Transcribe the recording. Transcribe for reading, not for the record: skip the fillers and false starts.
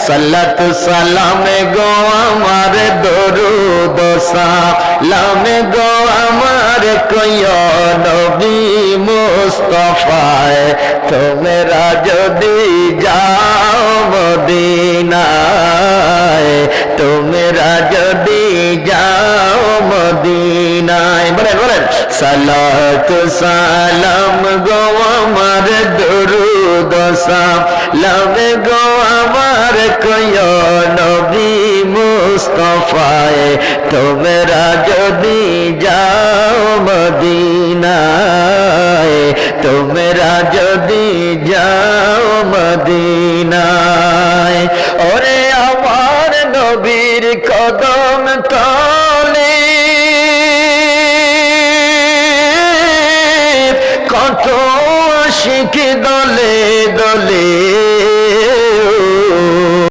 সাল্লাত সালামে গো আমার দরুদ সালামে গো আমার কইও নবী মুস্তাফায় তোমরা যদি যাও মদিনায় তোমরা যদি যাও মদিনায় বলেন বলেন সালাত সালাম গো আমার দরুদ সালাম গো আমার কইও নবী মুস্তাফায় তোমরা যদি যাও মদিনায় তোমরা যদি যাও মদিনায়